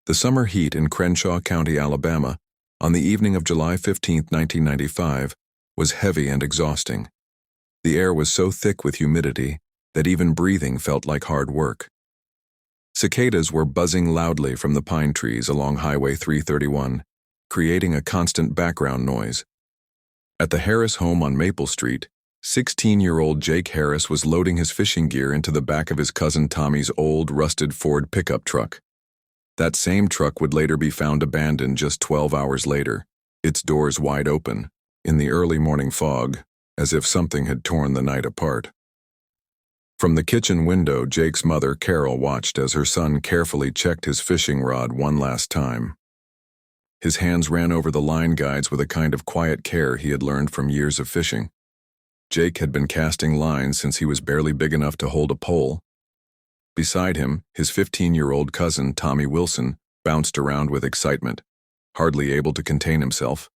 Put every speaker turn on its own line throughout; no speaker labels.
The summer heat in Crenshaw County, Alabama, on the evening of July 15, 1995, was heavy and exhausting. The air was so thick with humidity that even breathing felt like hard work. Cicadas were buzzing loudly from the pine trees along Highway 331, creating a constant background noise. At the Harris home on Maple Street, 16-year-old Jake Harris was loading his fishing gear into the back of his cousin Tommy's old, rusted Ford pickup truck. That same truck would later be found abandoned just 12 hours later, its doors wide open, in the early morning fog, as if something had torn the night apart. From the kitchen window, Jake's mother, Carol, watched as her son carefully checked his fishing rod one last time. His hands ran over the line guides with a kind of quiet care he had learned from years of fishing. Jake had been casting lines since he was barely big enough to hold a pole. Beside him, his 15-year-old cousin, Tommy Wilson, bounced around with excitement, hardly able to contain himself.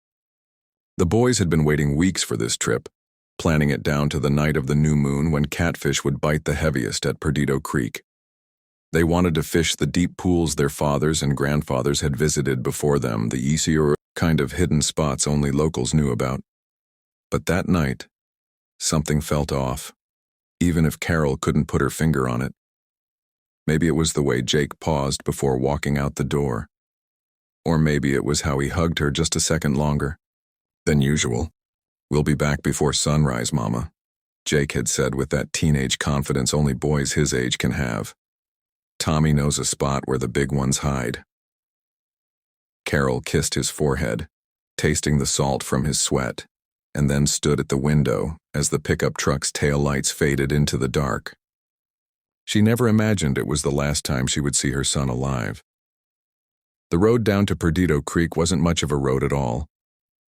The boys had been waiting weeks for this trip, planning it down to the night of the new moon when catfish would bite the heaviest at Perdido Creek. They wanted to fish the deep pools their fathers and grandfathers had visited before them, the easier kind of hidden spots only locals knew about. But that night, something felt off, even if Carol couldn't put her finger on it. Maybe it was the way Jake paused before walking out the door. Or maybe it was how he hugged her just a second longer than usual. "We'll be back before sunrise, Mama," Jake had said with that teenage confidence only boys his age can have. "Tommy knows a spot where the big ones hide." Carol kissed his forehead, tasting the salt from his sweat, and then stood at the window as the pickup truck's tail lights faded into the dark. She never imagined it was the last time she would see her son alive. The road down to Perdido Creek wasn't much of a road at all,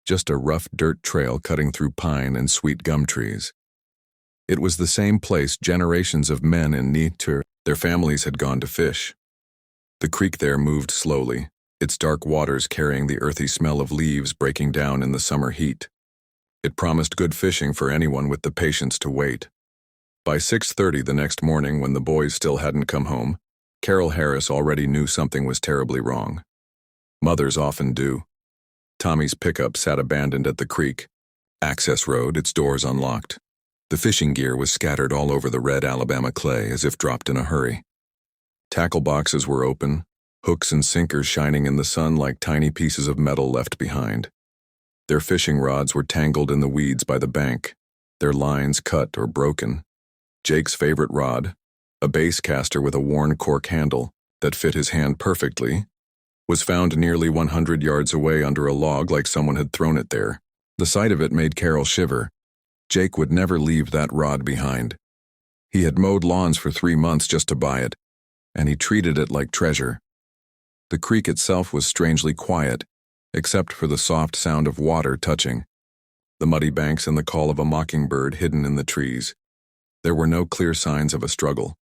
just a rough dirt trail cutting through pine and sweet gum trees. It was the same place generations of men in their families had gone to fish. The creek there moved slowly, its dark waters carrying the earthy smell of leaves breaking down in the summer heat. It promised good fishing for anyone with the patience to wait. By 6:30 the next morning, when the boys still hadn't come home, Carol Harris already knew something was terribly wrong. Mothers often do. Tommy's pickup sat abandoned at the creek, access road, its doors unlocked. The fishing gear was scattered all over the red Alabama clay as if dropped in a hurry. Tackle boxes were open, hooks and sinkers shining in the sun like tiny pieces of metal left behind. Their fishing rods were tangled in the weeds by the bank, their lines cut or broken. Jake's favorite rod, a base caster with a worn cork handle that fit his hand perfectly, was found nearly 100 yards away under a log like someone had thrown it there. The sight of it made Carol shiver. Jake would never leave that rod behind. He had mowed lawns for 3 months just to buy it, and he treated it like treasure. The creek itself was strangely quiet, except for the soft sound of water touching, the muddy banks and the call of a mockingbird hidden in the trees. There were no clear signs of a struggle.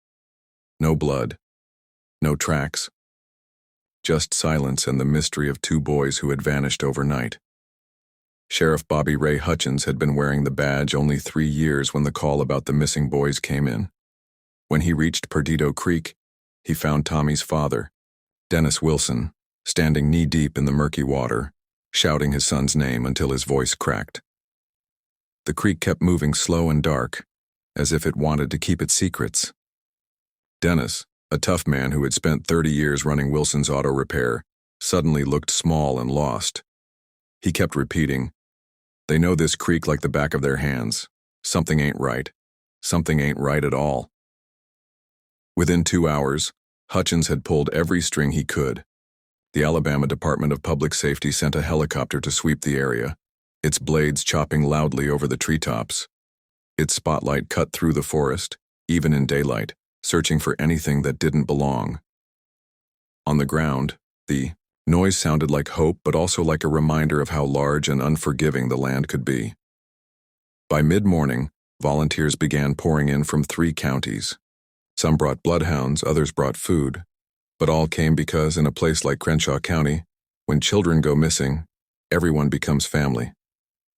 No blood. No tracks. Just silence and the mystery of 2 boys who had vanished overnight. Sheriff Bobby Ray Hutchins had been wearing the badge only 3 years when the call about the missing boys came in. When he reached Perdido Creek, he found Tommy's father, Dennis Wilson, standing knee-deep in the murky water, shouting his son's name until his voice cracked. The creek kept moving slow and dark, as if it wanted to keep its secrets. Dennis, a tough man who had spent 30 years running Wilson's auto repair, suddenly looked small and lost. He kept repeating, "They know this creek like the back of their hands. Something ain't right. Something ain't right at all." Within 2 hours, Hutchins had pulled every string he could. The Alabama Department of Public Safety sent a helicopter to sweep the area, its blades chopping loudly over the treetops. Its spotlight cut through the forest, even in daylight, searching for anything that didn't belong. On the ground, the noise sounded like hope, but also like a reminder of how large and unforgiving the land could be. By mid-morning, volunteers began pouring in from 3 counties. Some brought bloodhounds, others brought food, but all came because in a place like Crenshaw County, when children go missing, everyone becomes family.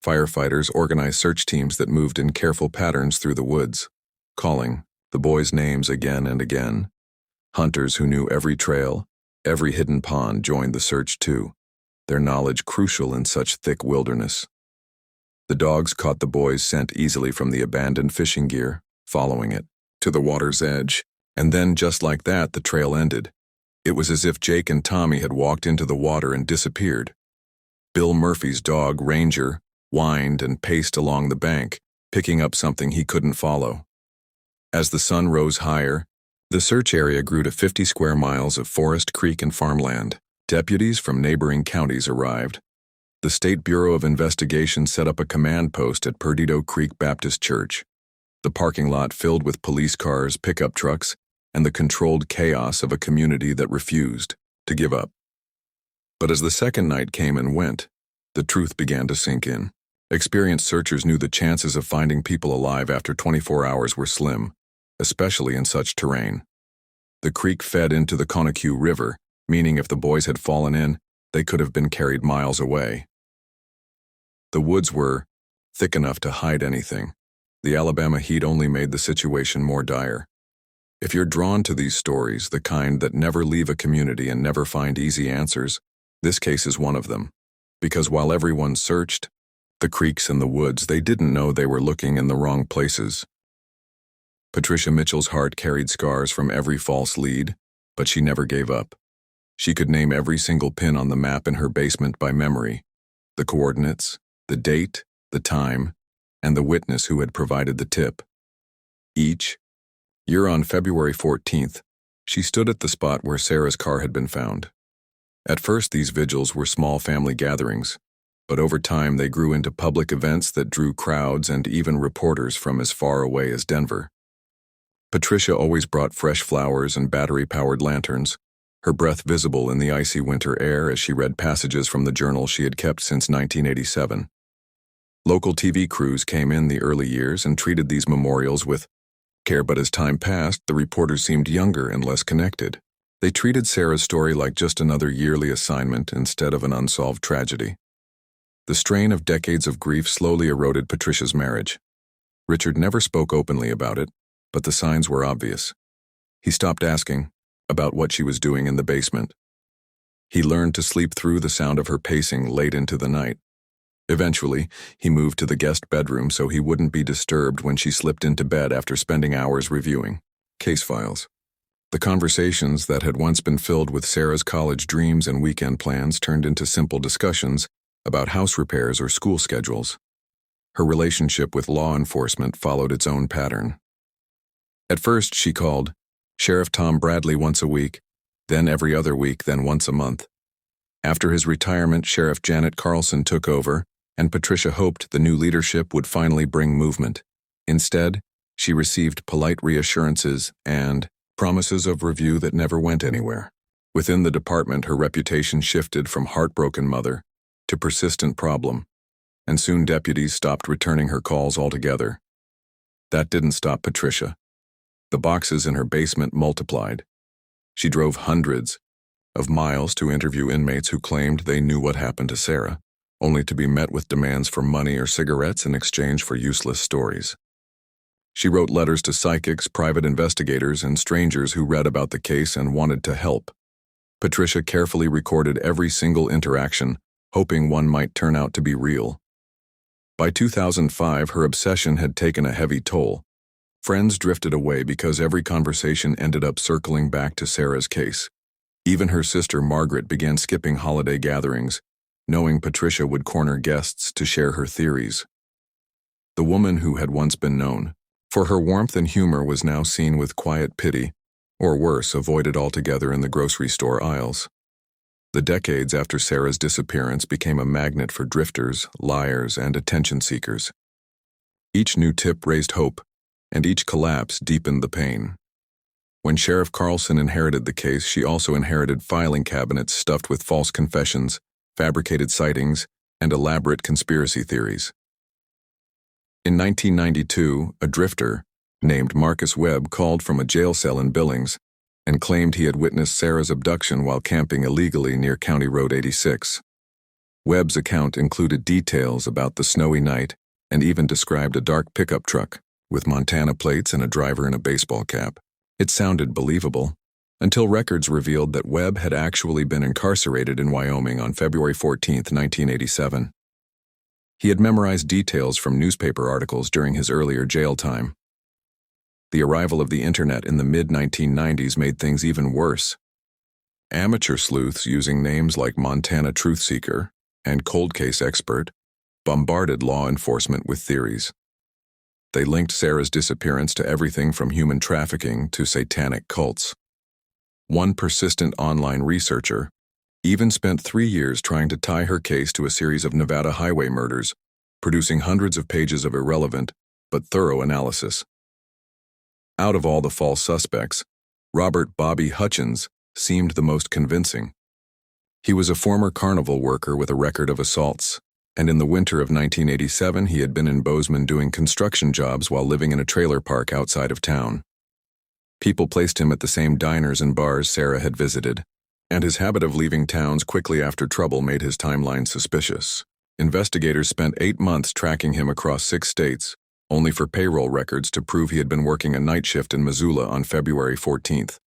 Firefighters organized search teams that moved in careful patterns through the woods, calling the boys' names again and again. Hunters who knew every trail, Every hidden pond joined the search too, their knowledge crucial in such thick wilderness. The dogs caught the boys' scent easily from the abandoned fishing gear, following it to the water's edge, and then just like that the trail ended. It was as if Jake and Tommy had walked into the water and disappeared. Bill Murphy's dog, Ranger, whined and paced along the bank, picking up something he couldn't follow. As the sun rose higher, the search area grew to 50 square miles of forest, creek, and farmland. Deputies from neighboring counties arrived. The State Bureau of Investigation set up a command post at Perdido Creek Baptist Church. The parking lot filled with police cars, pickup trucks, and the controlled chaos of a community that refused to give up. But as the second night came and went, the truth began to sink in. Experienced searchers knew the chances of finding people alive after 24 hours were slim, especially in such terrain. The creek fed into the Conoque River, meaning if the boys had fallen in, they could have been carried miles away. The woods were thick enough to hide anything. The Alabama heat only made the situation more dire. If you're drawn to these stories, the kind that never leave a community and never find easy answers, this case is one of them. Because while everyone searched the creeks and the woods, they didn't know they were looking in the wrong places. Patricia Mitchell's heart carried scars from every false lead, but she never gave up. She could name every single pin on the map in her basement by memory, the coordinates, the date, the time, and the witness who had provided the tip. Each year on February 14th, she stood at the spot where Sarah's car had been found. At first, these vigils were small family gatherings, but over time they grew into public events that drew crowds and even reporters from as far away as Denver. Patricia always brought fresh flowers and battery-powered lanterns, her breath visible in the icy winter air as she read passages from the journal she had kept since 1987. Local TV crews came in the early years and treated these memorials with care, but as time passed, the reporters seemed younger and less connected. They treated Sarah's story like just another yearly assignment instead of an unsolved tragedy. The strain of decades of grief slowly eroded Patricia's marriage. Richard never spoke openly about it, but the signs were obvious. He stopped asking about what she was doing in the basement. He learned to sleep through the sound of her pacing late into the night. Eventually, he moved to the guest bedroom so he wouldn't be disturbed when she slipped into bed after spending hours reviewing case files. The conversations that had once been filled with Sarah's college dreams and weekend plans turned into simple discussions about house repairs or school schedules. Her relationship with law enforcement followed its own pattern. At first, she called Sheriff Tom Bradley once a week, then every other week, then once a month. After his retirement, Sheriff Janet Carlson took over, and Patricia hoped the new leadership would finally bring movement. Instead, she received polite reassurances and promises of review that never went anywhere. Within the department, her reputation shifted from heartbroken mother to persistent problem, and soon deputies stopped returning her calls altogether. That didn't stop Patricia. The boxes in her basement multiplied. She drove hundreds of miles to interview inmates who claimed they knew what happened to Sarah, only to be met with demands for money or cigarettes in exchange for useless stories. She wrote letters to psychics, private investigators, and strangers who read about the case and wanted to help. Patricia carefully recorded every single interaction, hoping one might turn out to be real. By 2005, her obsession had taken a heavy toll. Friends drifted away because every conversation ended up circling back to Sarah's case. Even her sister Margaret began skipping holiday gatherings, knowing Patricia would corner guests to share her theories. The woman who had once been known for her warmth and humor was now seen with quiet pity, or worse, avoided altogether in the grocery store aisles. The decades after Sarah's disappearance became a magnet for drifters, liars, and attention seekers. Each new tip raised hope, and each collapse deepened the pain. When Sheriff Carlson inherited the case, she also inherited filing cabinets stuffed with false confessions, fabricated sightings, and elaborate conspiracy theories. In 1992, a drifter named Marcus Webb called from a jail cell in Billings and claimed he had witnessed Sarah's abduction while camping illegally near County Road 86. Webb's account included details about the snowy night and even described a dark pickup truck with Montana plates and a driver in a baseball cap. It sounded believable, until records revealed that Webb had actually been incarcerated in Wyoming on February 14, 1987. He had memorized details from newspaper articles during his earlier jail time. The arrival of the internet in the mid-1990s made things even worse. Amateur sleuths using names like Montana Truth Seeker and Cold Case Expert bombarded law enforcement with theories. They linked Sarah's disappearance to everything from human trafficking to satanic cults. One persistent online researcher even spent 3 years trying to tie her case to a series of Nevada highway murders, producing hundreds of pages of irrelevant but thorough analysis. Out of all the false suspects, Robert "Bobby" Hutchins seemed the most convincing. He was a former carnival worker with a record of assaults, and in the winter of 1987 he had been in Bozeman doing construction jobs while living in a trailer park outside of town. People placed him at the same diners and bars Sarah had visited, and his habit of leaving towns quickly after trouble made his timeline suspicious. Investigators spent 8 months tracking him across 6 states, only for payroll records to prove he had been working a night shift in Missoula on February 14th.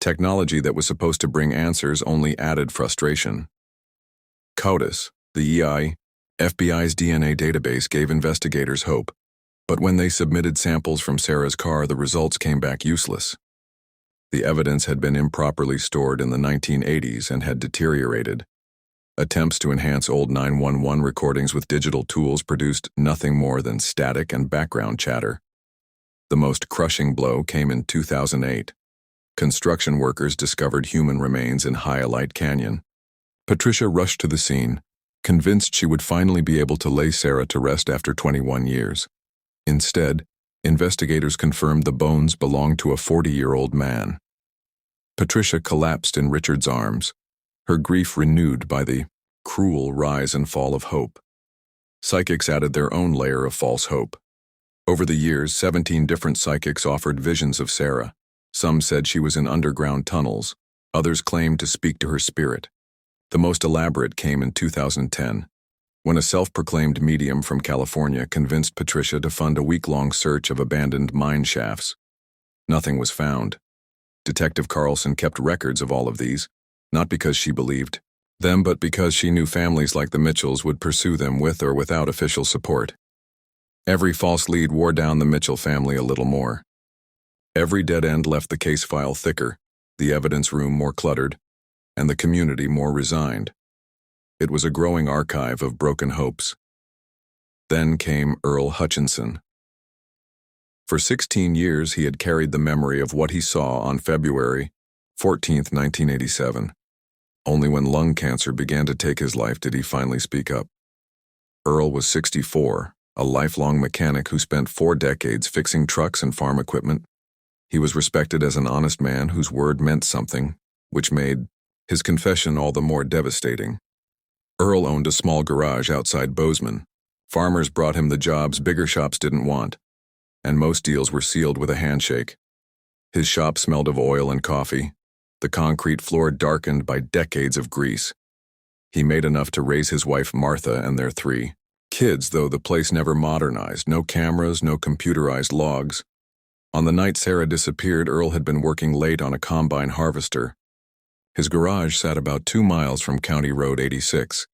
Technology that was supposed to bring answers only added frustration. CODIS, the FBI's DNA database, gave investigators hope, but when they submitted samples from Sarah's car, the results came back useless. The evidence had been improperly stored in the 1980s and had deteriorated. Attempts to enhance old 911 recordings with digital tools produced nothing more than static and background chatter. The most crushing blow came in 2008. Construction workers discovered human remains in Hyalite Canyon. Patricia rushed to the scene, convinced she would finally be able to lay Sarah to rest after 21 years. Instead, investigators confirmed the bones belonged to a 40-year-old man. Patricia collapsed in Richard's arms, her grief renewed by the cruel rise and fall of hope. Psychics added their own layer of false hope. Over the years, 17 different psychics offered visions of Sarah. Some said she was in underground tunnels, others claimed to speak to her spirit. The most elaborate came in 2010, when a self-proclaimed medium from California convinced Patricia to fund a week-long search of abandoned mine shafts. Nothing was found. Detective Carlson kept records of all of these, not because she believed them, but because she knew families like the Mitchells would pursue them with or without official support. Every false lead wore down the Mitchell family a little more. Every dead end left the case file thicker, the evidence room more cluttered, and the community more resigned. It was a growing archive of broken hopes. Then came Earl Hutchinson. For 16 years he had carried the memory of what he saw on February 14, 1987. Only when lung cancer began to take his life did he finally speak up. Earl was 64, a lifelong mechanic who spent 4 decades fixing trucks and farm equipment. He was respected as an honest man whose word meant something, which made his confession all the more devastating. Earl owned a small garage outside Bozeman. Farmers brought him the jobs bigger shops didn't want, and most deals were sealed with a handshake. His shop smelled of oil and coffee, the concrete floor darkened by decades of grease. He made enough to raise his wife Martha and their 3 kids, though the place never modernized. No cameras, no computerized logs. On the night Sarah disappeared, Earl had been working late on a combine harvester. His garage sat about 2 miles from County Road 86,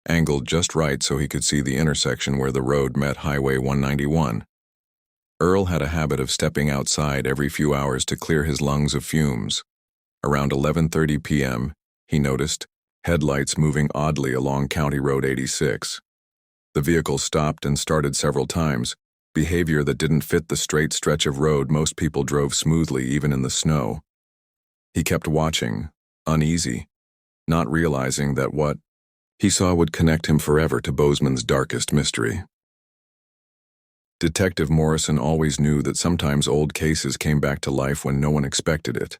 angled just right so he could see the intersection where the road met Highway 191. Earl had a habit of stepping outside every few hours to clear his lungs of fumes. Around 11:30 p.m., he noticed headlights moving oddly along County Road 86. The vehicle stopped and started several times, behavior that didn't fit the straight stretch of road most people drove smoothly even in the snow. He kept watching, uneasy, not realizing that what he saw would connect him forever to Bozeman's darkest mystery. Detective Morrison always knew that sometimes old cases came back to life when no one expected it.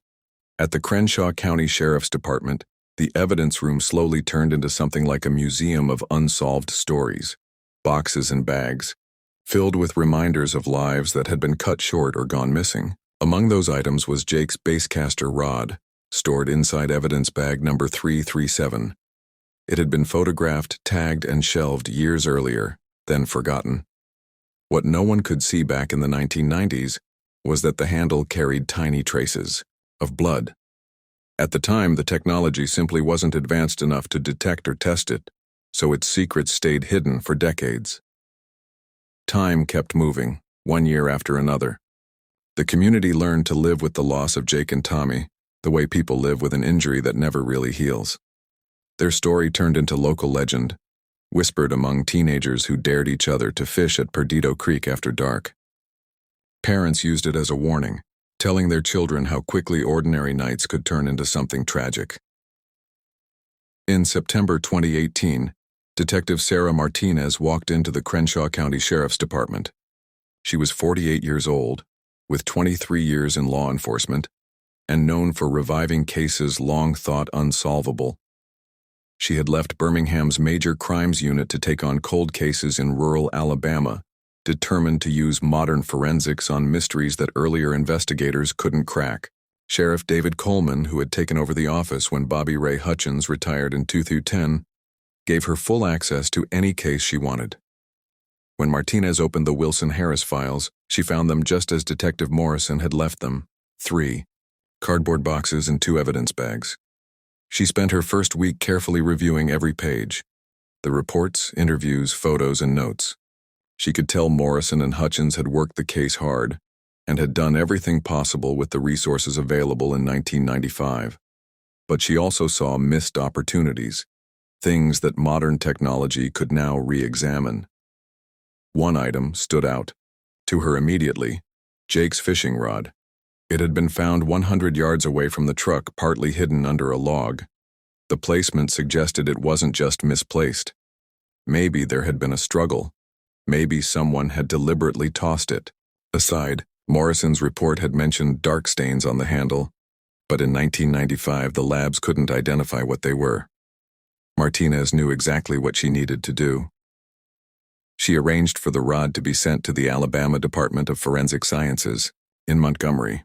At the Crenshaw County Sheriff's Department, the evidence room slowly turned into something like a museum of unsolved stories, boxes and bags, filled with reminders of lives that had been cut short or gone missing. Among those items was Jake's basecaster rod, stored inside evidence bag number 337. It had been photographed, tagged, and shelved years earlier, then forgotten. What no one could see back in the 1990s was that the handle carried tiny traces, of blood. At the time, the technology simply wasn't advanced enough to detect or test it, so its secrets stayed hidden for decades. Time kept moving, one year after another. The community learned to live with the loss of Jake and Tommy, the way people live with an injury that never really heals. Their story turned into local legend, whispered among teenagers who dared each other to fish at Perdido Creek after dark. Parents used it as a warning, telling their children how quickly ordinary nights could turn into something tragic. In September 2018, Detective Sarah Martinez walked into the Crenshaw County Sheriff's Department. She was 48 years old, with 23 years in law enforcement, and known for reviving cases long thought unsolvable. She had left Birmingham's Major Crimes Unit to take on cold cases in rural Alabama, determined to use modern forensics on mysteries that earlier investigators couldn't crack. Sheriff David Coleman, who had taken over the office when Bobby Ray Hutchins retired in 2010, gave her full access to any case she wanted. When Martinez opened the Wilson Harris files, she found them just as Detective Morrison had left them: 3 cardboard boxes and 2 evidence bags. She spent her first week carefully reviewing every page: the reports, interviews, photos, and notes. She could tell Morrison and Hutchins had worked the case hard and had done everything possible with the resources available in 1995. But she also saw missed opportunities, things that modern technology could now re-examine. One item stood out to her immediately: Jake's fishing rod. It had been found 100 yards away from the truck, partly hidden under a log. The placement suggested it wasn't just misplaced. Maybe there had been a struggle. Maybe someone had deliberately tossed it aside. Morrison's report had mentioned dark stains on the handle, but in 1995 the labs couldn't identify what they were. Martinez knew exactly what she needed to do. She arranged for the rod to be sent to the Alabama Department of Forensic Sciences in Montgomery.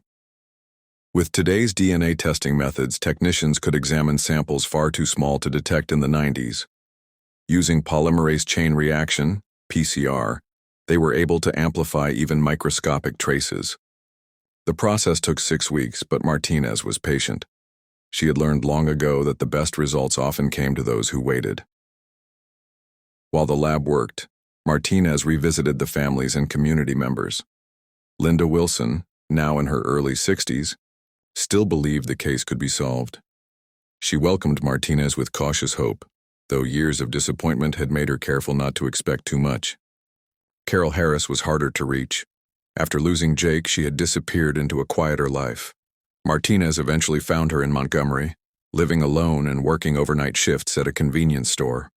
With today's DNA testing methods, technicians could examine samples far too small to detect in the 90s. Using polymerase chain reaction, PCR, they were able to amplify even microscopic traces. The process took 6 weeks, but Martinez was patient. She had learned long ago that the best results often came to those who waited. While the lab worked, Martinez revisited the families and community members. Linda Wilson, now in her early 60s, still believed the case could be solved. She welcomed Martinez with cautious hope, though years of disappointment had made her careful not to expect too much. Carol Harris was harder to reach. After losing Jake, she had disappeared into a quieter life. Martinez eventually found her in Montgomery, living alone and working overnight shifts at a convenience store.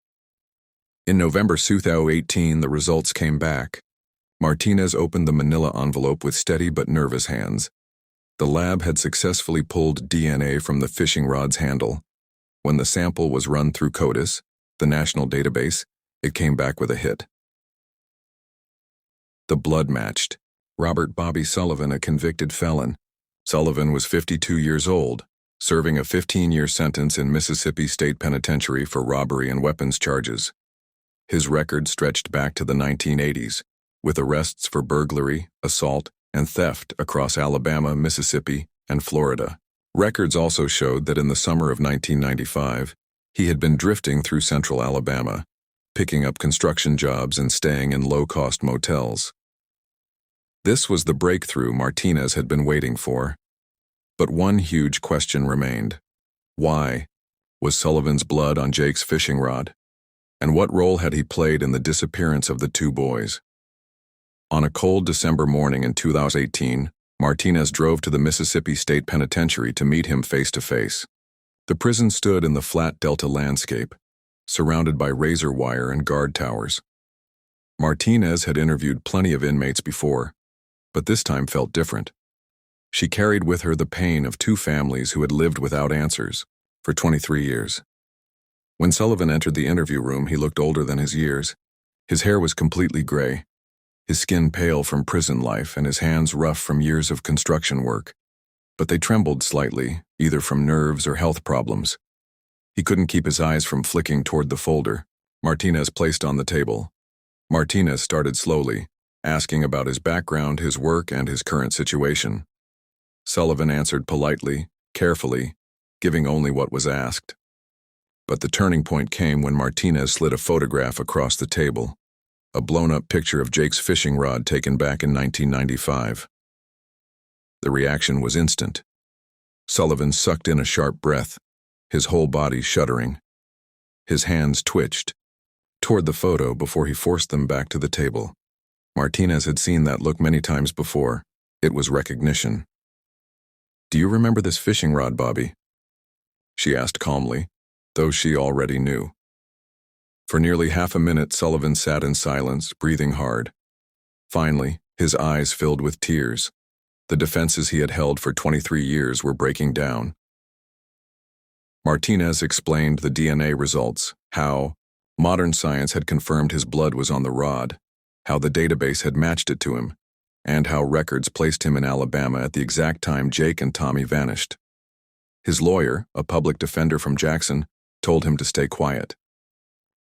In November 2018, the results came back. Martinez opened the manila envelope with steady but nervous hands. The lab had successfully pulled DNA from the fishing rod's handle. When the sample was run through CODIS, the national database, it came back with a hit. The blood matched. Robert Bobby Sullivan, a convicted felon. Sullivan was 52 years old, serving a 15-year sentence in Mississippi State Penitentiary for robbery and weapons charges. His record stretched back to the 1980s, with arrests for burglary, assault, and theft across Alabama, Mississippi, and Florida. Records also showed that in the summer of 1995, he had been drifting through central Alabama, picking up construction jobs and staying in low-cost motels. This was the breakthrough Martinez had been waiting for. But one huge question remained. Why was Sullivan's blood on Jake's fishing rod? And what role had he played in the disappearance of the 2 boys? On a cold December morning in 2018, Martinez drove to the Mississippi State Penitentiary to meet him face to face. The prison stood in the flat delta landscape, surrounded by razor wire and guard towers. Martinez had interviewed plenty of inmates before, but this time felt different. She carried with her the pain of 2 families who had lived without answers for 23 years. When Sullivan entered the interview room, he looked older than his years. His hair was completely gray, his skin pale from prison life, and his hands rough from years of construction work. But they trembled slightly, either from nerves or health problems. He couldn't keep his eyes from flicking toward the folder Martinez placed on the table. Martinez started slowly, asking about his background, his work, and his current situation. Sullivan answered politely, carefully, giving only what was asked. But the turning point came when Martinez slid a photograph across the table, a blown-up picture of Jake's fishing rod taken back in 1995. The reaction was instant. Sullivan sucked in a sharp breath, his whole body shuddering. His hands twitched toward the photo before he forced them back to the table. Martinez had seen that look many times before. It was recognition. "Do you remember this fishing rod, Bobby?" she asked calmly, though she already knew. For nearly half a minute, Sullivan sat in silence, breathing hard. Finally, his eyes filled with tears. The defenses he had held for 23 years were breaking down. Martinez explained the DNA results, how modern science had confirmed his blood was on the rod, how the database had matched it to him, and how records placed him in Alabama at the exact time Jake and Tommy vanished. His lawyer, a public defender from Jackson, told him to stay quiet.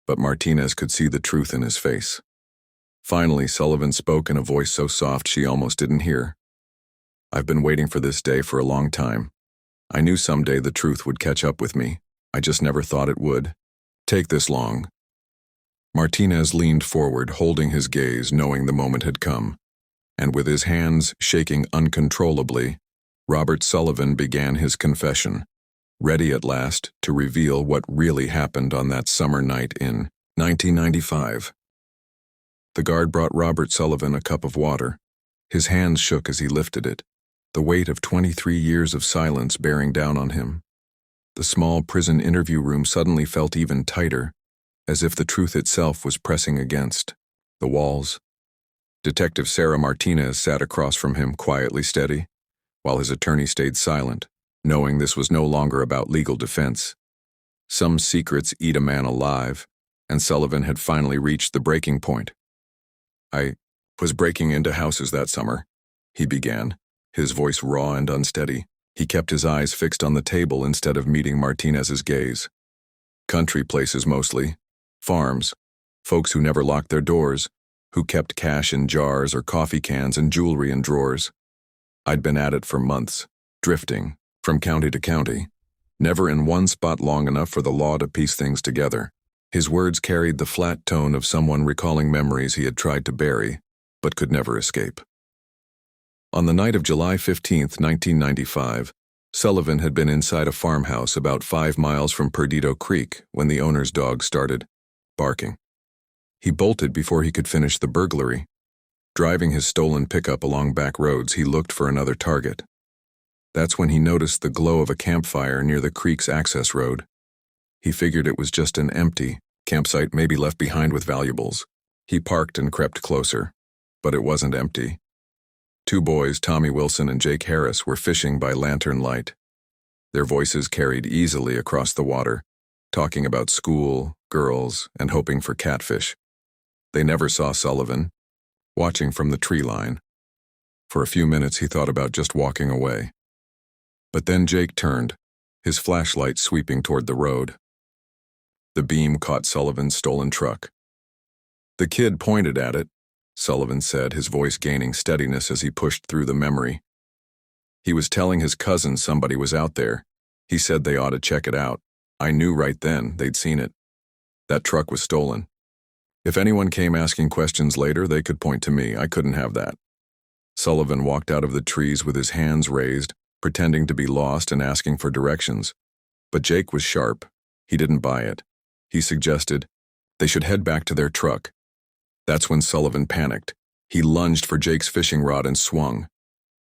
But Martinez could see the truth in his face. Finally, Sullivan spoke in a voice so soft she almost didn't hear. "I've been waiting for this day for a long time. I knew someday the truth would catch up with me. I just never thought it would take this long." Martinez leaned forward, holding his gaze, knowing the moment had come. And with his hands shaking uncontrollably, Robert Sullivan began his confession, ready at last to reveal what really happened on that summer night in 1995. The guard brought Robert Sullivan a cup of water. His hands shook as he lifted it, the weight of 23 years of silence bearing down on him. The small prison interview room suddenly felt even tighter, as if the truth itself was pressing against the walls. Detective Sarah Martinez sat across from him, quietly steady, while his attorney stayed silent, knowing this was no longer about legal defense. Some secrets eat a man alive, and Sullivan had finally reached the breaking point. "I was breaking into houses that summer," he began, his voice raw and unsteady. He kept his eyes fixed on the table instead of meeting Martinez's gaze. "Country places mostly. Farms. Folks who never locked their doors, who kept cash in jars or coffee cans and jewelry in drawers. I'd been at it for months, drifting, from county to county, never in one spot long enough for the law to piece things together." His words carried the flat tone of someone recalling memories he had tried to bury, but could never escape. On the night of July 15, 1995, Sullivan had been inside a farmhouse about 5 miles from Perdido Creek when the owner's dog started barking. He bolted before he could finish the burglary. Driving his stolen pickup along back roads, he looked for another target. That's when he noticed the glow of a campfire near the creek's access road. He figured it was just an empty campsite, maybe left behind with valuables. He parked and crept closer, but it wasn't empty. 2 boys, Tommy Wilson and Jake Harris, were fishing by lantern light. Their voices carried easily across the water, talking about school, girls, and hoping for catfish. They never saw Sullivan, watching from the tree line. For a few minutes he thought about just walking away. But then Jake turned, his flashlight sweeping toward the road. The beam caught Sullivan's stolen truck. "The kid pointed at it," Sullivan said, his voice gaining steadiness as he pushed through the memory. "He was telling his cousin somebody was out there. He said they ought to check it out. I knew right then they'd seen it. That truck was stolen. If anyone came asking questions later, they could point to me. I couldn't have that." Sullivan walked out of the trees with his hands raised, pretending to be lost and asking for directions. But Jake was sharp. He didn't buy it. He suggested they should head back to their truck. That's when Sullivan panicked. He lunged for Jake's fishing rod and swung.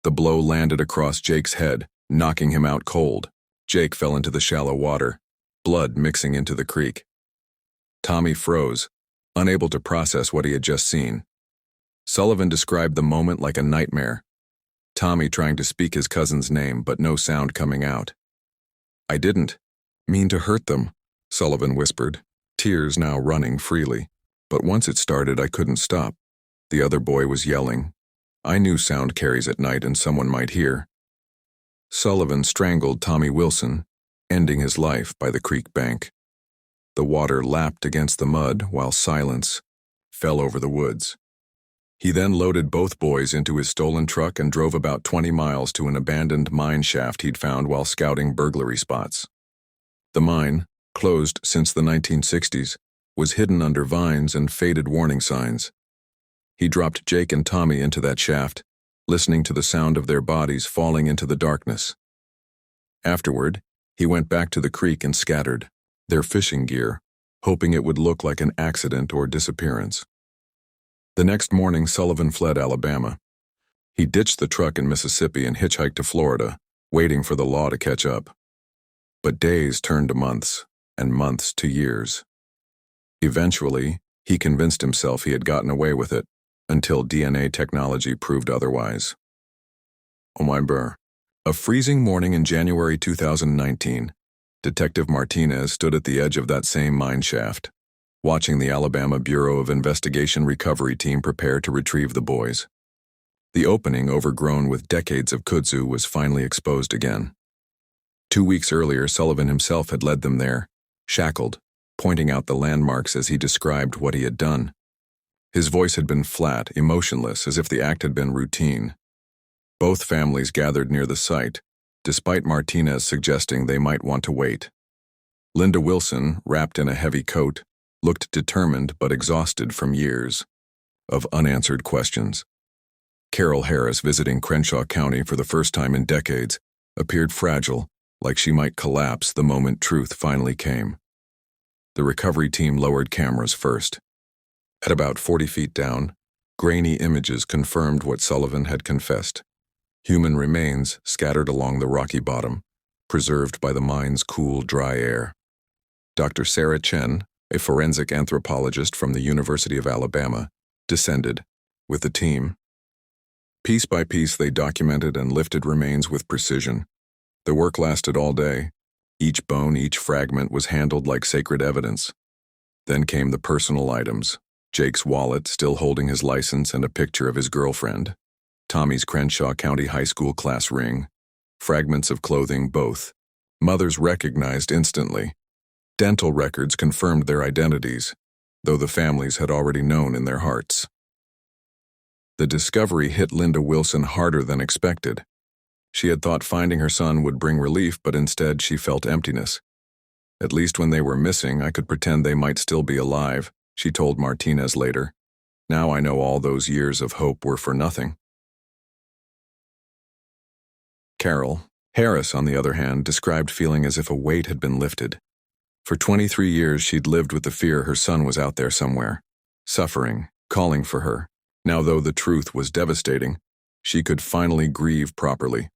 The blow landed across Jake's head, knocking him out cold. Jake fell into the shallow water, blood mixing into the creek. Tommy froze, unable to process what he had just seen. Sullivan described the moment like a nightmare. Tommy trying to speak his cousin's name, but no sound coming out. "I didn't mean to hurt them," Sullivan whispered, tears now running freely. "But once it started, I couldn't stop. The other boy was yelling. I knew sound carries at night and someone might hear." Sullivan strangled Tommy Wilson, ending his life by the creek bank. The water lapped against the mud while silence fell over the woods. He then loaded both boys into his stolen truck and drove about 20 miles to an abandoned mine shaft he'd found while scouting burglary spots. The mine, closed since the 1960s, was hidden under vines and faded warning signs. He dropped Jake and Tommy into that shaft, listening to the sound of their bodies falling into the darkness. Afterward, he went back to the creek and scattered their fishing gear, hoping it would look like an accident or disappearance. The next morning, Sullivan fled Alabama. He ditched the truck in Mississippi and hitchhiked to Florida, waiting for the law to catch up. But days turned to months, and months to years. Eventually, he convinced himself he had gotten away with it, until DNA technology proved otherwise. Oh my burr. A freezing morning in January 2019, Detective Martinez stood at the edge of that same mine shaft, watching the Alabama Bureau of Investigation recovery team prepare to retrieve the boys. The opening, overgrown with decades of kudzu, was finally exposed again. 2 weeks earlier, Sullivan himself had led them there, shackled, pointing out the landmarks as he described what he had done. His voice had been flat, emotionless, as if the act had been routine. Both families gathered near the site, despite Martinez suggesting they might want to wait. Linda Wilson, wrapped in a heavy coat, looked determined but exhausted from years of unanswered questions. Carol Harris, visiting Crenshaw County for the first time in decades, appeared fragile, like she might collapse the moment truth finally came. The recovery team lowered cameras first. At about 40 feet down, grainy images confirmed what Sullivan had confessed. Human remains scattered along the rocky bottom, preserved by the mine's cool, dry air. Dr. Sarah Chen, a forensic anthropologist from the University of Alabama, descended with the team. Piece by piece, they documented and lifted remains with precision. The work lasted all day. Each bone, each fragment was handled like sacred evidence. Then came the personal items: Jake's wallet, still holding his license and a picture of his girlfriend; Tommy's Crenshaw County High School class ring; fragments of clothing, both mothers recognized instantly. Dental records confirmed their identities, though the families had already known in their hearts. The discovery hit Linda Wilson harder than expected. She had thought finding her son would bring relief, but instead she felt emptiness. "At least when they were missing, I could pretend they might still be alive," she told Martinez later. "Now I know all those years of hope were for nothing." Carol Harris, on the other hand, described feeling as if a weight had been lifted. For 23 years, she'd lived with the fear her son was out there somewhere, suffering, calling for her. Now, though the truth was devastating, she could finally grieve properly.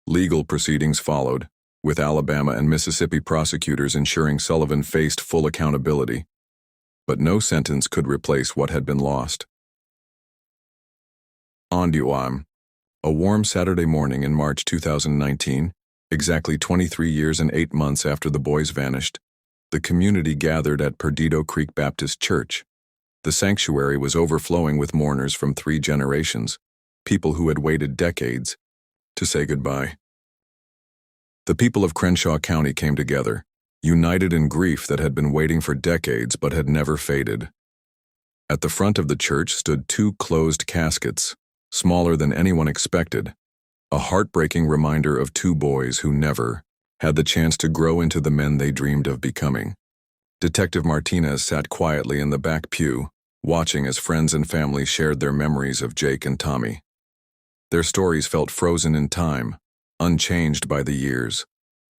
Legal proceedings followed, with Alabama and Mississippi prosecutors ensuring Sullivan faced full accountability. But no sentence could replace what had been lost. Onduam. A warm Saturday morning in March 2019, exactly 23 years and 8 months after the boys vanished, the community gathered at Perdido Creek Baptist Church. The sanctuary was overflowing with mourners from 3 generations, people who had waited decades to say goodbye. The people of Crenshaw County came together, united in grief that had been waiting for decades but had never faded. At the front of the church stood 2 closed caskets, smaller than anyone expected, a heartbreaking reminder of 2 boys who never had the chance to grow into the men they dreamed of becoming. Detective Martinez sat quietly in the back pew, watching as friends and family shared their memories of Jake and Tommy. Their stories felt frozen in time, unchanged by the years,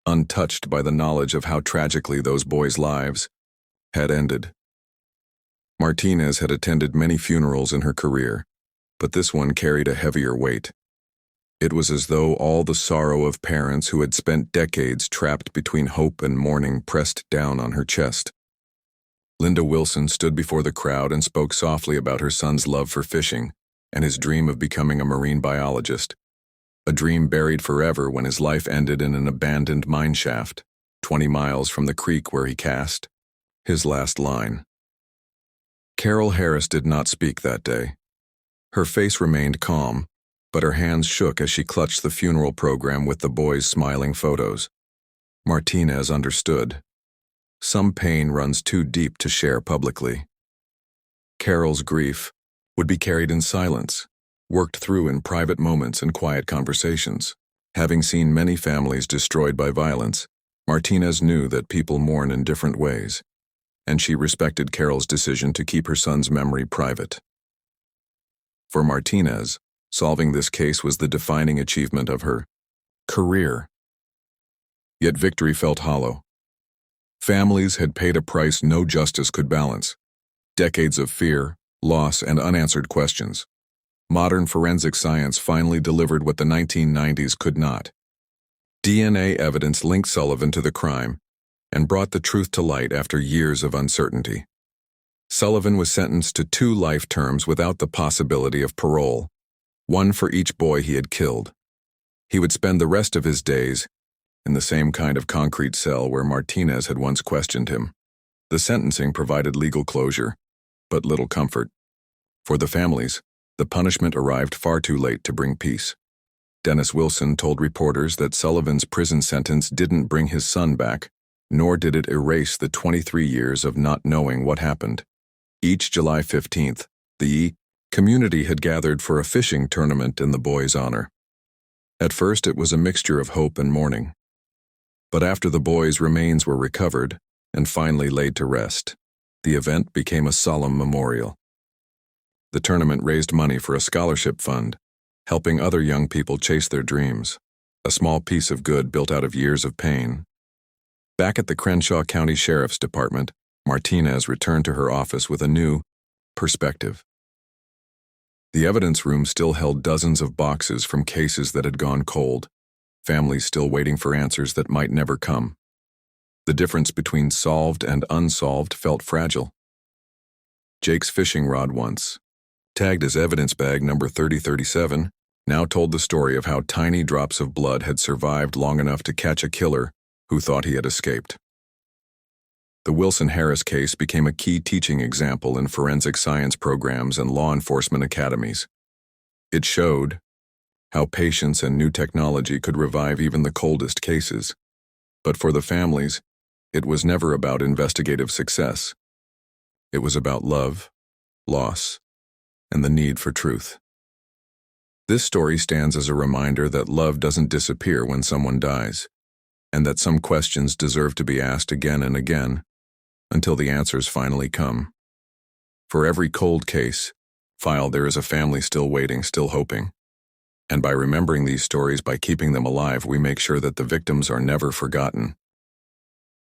untouched by the knowledge of how tragically those boys' lives had ended. Martinez had attended many funerals in her career, but this one carried a heavier weight. It was as though all the sorrow of parents who had spent decades trapped between hope and mourning pressed down on her chest. Linda Wilson stood before the crowd and spoke softly about her son's love for fishing and his dream of becoming a marine biologist, a dream buried forever when his life ended in an abandoned mine shaft, 20 miles from the creek where he cast his last line. Carol Harris did not speak that day. Her face remained calm, but her hands shook as she clutched the funeral program with the boys' smiling photos. Martinez understood. Some pain runs too deep to share publicly. Carol's grief, would be carried in silence, worked through in private moments and quiet conversations. Having seen many families destroyed by violence, Martinez knew that people mourn in different ways, and she respected Carol's decision to keep her son's memory private. For Martinez, solving this case was the defining achievement of her career. Yet victory felt hollow. Families had paid a price no justice could balance. Decades of fear, loss, and unanswered questions. Modern forensic science finally delivered what the 1990s could not. DNA evidence linked Sullivan to the crime and brought the truth to light after years of uncertainty. Sullivan was sentenced to 2 life terms without the possibility of parole, one for each boy he had killed. He would spend the rest of his days in the same kind of concrete cell where Martinez had once questioned him. The sentencing provided legal closure, but little comfort. For the families, the punishment arrived far too late to bring peace. Dennis Wilson told reporters that Sullivan's prison sentence didn't bring his son back, nor did it erase the 23 years of not knowing what happened. Each July 15th, the community had gathered for a fishing tournament in the boy's honor. At first, it was a mixture of hope and mourning. But after the boy's remains were recovered and finally laid to rest, the event became a solemn memorial. The tournament raised money for a scholarship fund, helping other young people chase their dreams, a small piece of good built out of years of pain. Back at the Crenshaw County Sheriff's Department, Martinez returned to her office with a new perspective. The evidence room still held dozens of boxes from cases that had gone cold, families still waiting for answers that might never come. The difference between solved and unsolved felt fragile. Jake's fishing rod once, tagged as evidence bag number 3037, now told the story of how tiny drops of blood had survived long enough to catch a killer who thought he had escaped. The Wilson-Harris case became a key teaching example in forensic science programs and law enforcement academies. It showed how patience and new technology could revive even the coldest cases. But for the families, it was never about investigative success. It was about love, loss, and the need for truth. This story stands as a reminder that love doesn't disappear when someone dies, and that some questions deserve to be asked again and again until the answers finally come. For every cold case file, there is a family still waiting, still hoping. And by remembering these stories, by keeping them alive, we make sure that the victims are never forgotten.